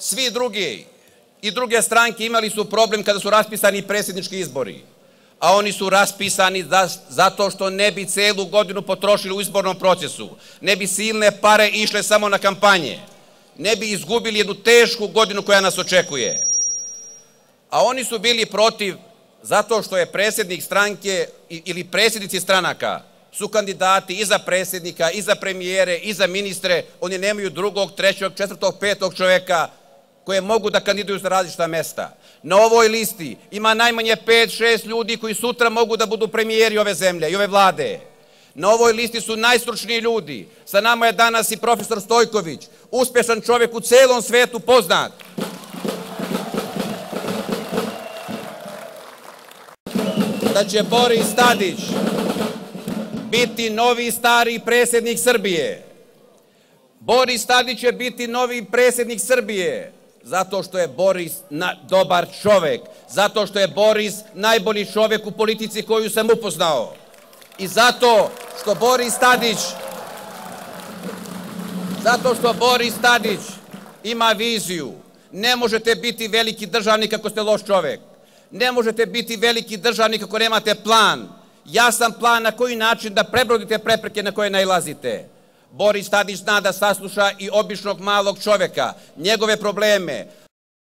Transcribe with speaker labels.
Speaker 1: Svi drugi i druge stranke imali su problem kada su raspisani predsjednički izbori, a oni su raspisani zato što ne bi celu godinu potrošili u izbornom procesu, ne bi silne pare išle samo na kampanje, ne bi izgubili jednu tešku godinu koja nas očekuje. A oni su bili protiv zato što je predsjednik stranke ili predsjednici stranaka su kandidati i za predsjednika, i za premijere, i za ministre. Oni nemaju drugog, trećeg, četvrtog, petog čovjeka koje mogu da kandiduju za različita mesta. Na ovoj listi ima najmanje 5-6 ljudi koji sutra mogu da budu premijeri ove zemlje i ove vlade. Na ovoj listi su najstručniji ljudi. Sa nama je danas i profesor Stojković, uspješan čovjek u celom svetu, poznat. Da će Boris Tadić biti novi stari predsjednik Srbije. Boris Tadić će biti novi predsjednik Srbije zato što je Boris dobar čovjek, zato što je Boris najbolji čovjek u politici koju sam upoznao i zato što Boris Tadić ima viziju. Ne možete biti veliki državnik ako ste loš čovjek. Ne možete biti veliki državnik ako nemate plan. Jasan plan na koji način da prebrodite prepreke na koje nailazite. Boris Tadić zna da sasluša i običnog malog čovjeka, njegove probleme,